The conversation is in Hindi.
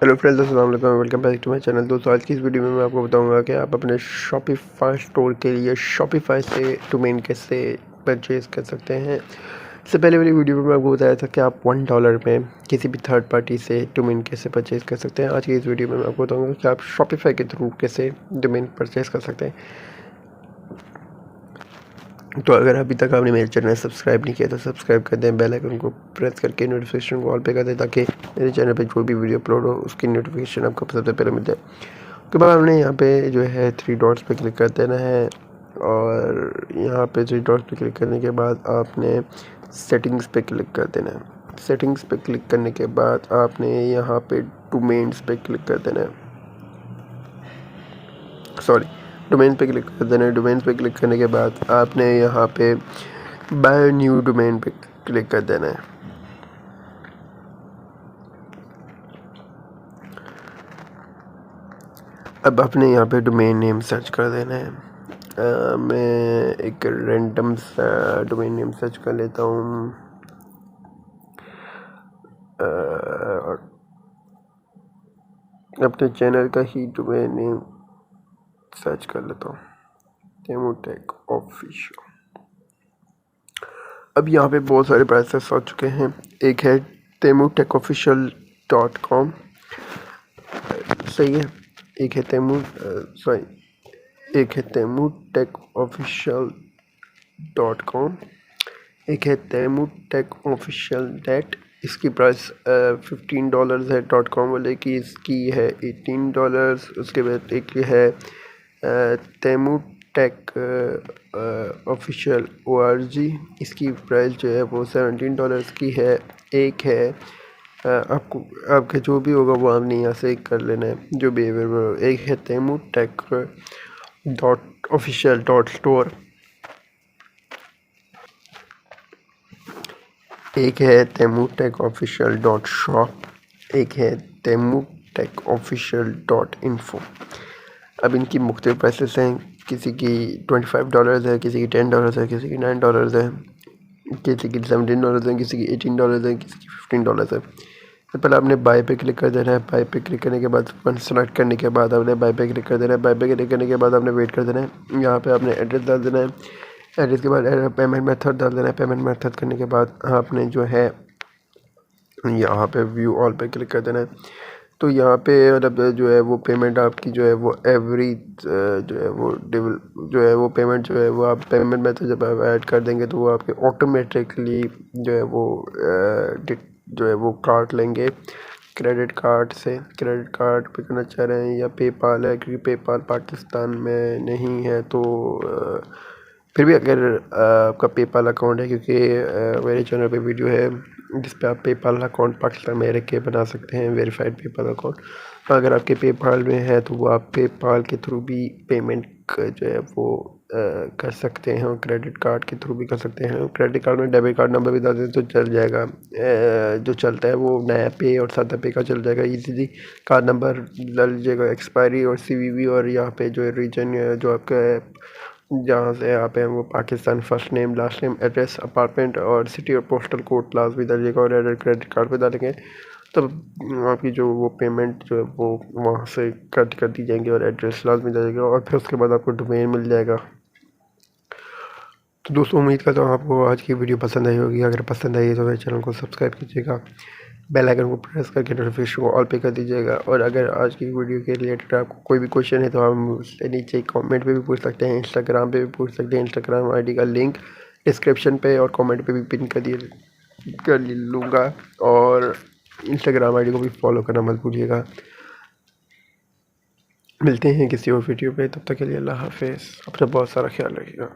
हेलो फ्रेंड्स, अस्सलाम वालेकुम, welcome back to my channel. दोस्तों, आज की इस वीडियो में मैं आपको बताऊंगा कि आप अपने शॉपिफाई स्टोर के लिए शॉपिफाई से डोमेन कैसे परचेज़ कर सकते हैं। इससे पहले वाली वीडियो में मैं आपको बताया था कि आप $1 में किसी भी थर्ड पार्टी से डोमेन कैसे परचेज़ कर सकते हैं। आज की इस वीडियो में मैं आपको बताऊँगा कि आप शॉपिफाई के थ्रू कैसे डोमेन परचेज़ कर सकते हैं। तो अगर अभी तक आपने मेरे चैनल सब्सक्राइब नहीं किया तो सब्सक्राइब कर दें, बेल आइकन को प्रेस करके नोटिफिकेशन को ऑल पे कर दें ताकि मेरे चैनल पे जो भी वीडियो अपलोड हो उसकी नोटिफिकेशन आपको सबसे पहले मिल जाए। उसके बाद हमने यहाँ पे जो है 3 डॉट्स पे क्लिक कर देना है और यहाँ पे 3 डॉट्स पे क्लिक करने के बाद आपने सेटिंग्स पे क्लिक कर देना है। सेटिंग्स पे क्लिक करने के बाद आपने यहाँ पे डोमेन्स पे क्लिक कर देना है, सॉरी डोमेन पे क्लिक कर देना है। डोमेन पे क्लिक करने के बाद आपने यहाँ पे बाय न्यू डोमेन पे क्लिक कर देना है। अब आपने यहाँ पे डोमेन नेम सर्च कर देना है। मैं एक रैंडम सा डोमेन नेम सर्च कर लेता हूँ और अपने चैनल का ही डोमेन नेम सर्च कर लेता हूँ, टेक ऑफिशियल। अब यहाँ पे बहुत सारे प्राइसेस आ चुके हैं। एक है temutekofficial.com, सही है। एक है temutekofficial.com, एक है temutekofficial. इसकी प्राइस $15 है .com वाले की, इसकी है $18। उसके बाद एक है temutek ऑफिशियल org, इसकी प्राइस जो है वो $17 की है। एक है आपको आपका जो भी होगा वो आपने यहाँ से कर लेना है, जो भी अवेलेबल। एक है temutek.official.store, एक है temutekofficial.shop, एक है temutekofficial.info। अब इनकी मुख्तलिफ प्राइसेस हैं, किसी की $25 है, किसी की $10 है, किसी की $9 है, किसी की $17 है, किसी की $18 है, किसी की $15 है। तो पहले आपने बाय पे क्लिक कर देना है। बाय पे क्लिक करने के बाद फंड सेलेक्ट करने के बाद आपने बाय पे क्लिक कर देना है। बाय पे क्लिक करने के बाद आपने वेट कर देना है। यहाँ पे आपने एड्रेस डाल देना है। एड्रेस के बाद पेमेंट मेथड डाल देना है। पेमेंट मेथड करने के बाद आपने जो है यहाँ पे व्यू ऑल पे क्लिक कर देना है। तो यहाँ पे मतलब जो है वो पेमेंट आपकी जो है वो एवरी जो है वो पेमेंट जो है वो आप पेमेंट मेथड जब आप ऐड कर देंगे तो वो आपके ऑटोमेटिकली जो है वो काट लेंगे क्रेडिट कार्ड से। क्रेडिट कार्ड पे करना चाह रहे हैं या पेपाल है, क्योंकि पेपाल पाकिस्तान में नहीं है। तो फिर भी अगर आपका पेपाल अकाउंट है, क्योंकि मेरे चैनल पे वीडियो है जिस पे आप पेपाल अकाउंट पाकिस्तान में रह के बना सकते हैं, वेरीफाइड पेपाल अकाउंट। अगर आपके पेपाल में है तो वो आप पेपाल के थ्रू भी पेमेंट जो है वो कर सकते हैं और क्रेडिट कार्ड के थ्रू भी कर सकते हैं। क्रेडिट कार्ड में डेबिट कार्ड नंबर भी डाल दें तो चल जाएगा। जो चलता है वो नया पे और सादा पे का चल जाएगा। इजीली कार्ड नंबर डाल लीजिएगा, एक्सपायरी और CVV, और यहाँ पे जो रीजन जो आपका है जहाँ से आप हैं वो Pakistan, first name, last name, address, apartment और सिटी और पोस्टल कोड लास्ट भी डालिएगा और एड्रेस क्रेडिट कार्ड पे डालेंगे तब आपकी जो वो पेमेंट जो है वो वहाँ से कट कर दी जाएंगी और एड्रेस लाजमी डालिएगा और फिर उसके बाद आपको डोमेन मिल जाएगा। तो दोस्तों, उम्मीद करता हूँ आपको आज की वीडियो पसंद आई होगी। अगर पसंद आई है तो मेरे चैनल को सब्सक्राइब कीजिएगा, बेल आइकन को प्रेस करके नोटिफिकेशन को ऑल पे कर दीजिएगा। और अगर आज की वीडियो के रिलेटेड आपको कोई भी क्वेश्चन है तो आप मुझसे नीचे कमेंट पे भी पूछ सकते हैं, इंस्टाग्राम पे भी पूछ सकते हैं। इंस्टाग्राम ID का लिंक डिस्क्रिप्शन पे और कमेंट पे भी पिन कर लूँगा, और इंस्टाग्राम ID को भी फॉलो करना मत भूलिएगा। मिलते हैं किसी और वीडियो पे, तब तक के लिए अल्लाह हाफिज़। अपना बहुत सारा ख्याल रखिएगा।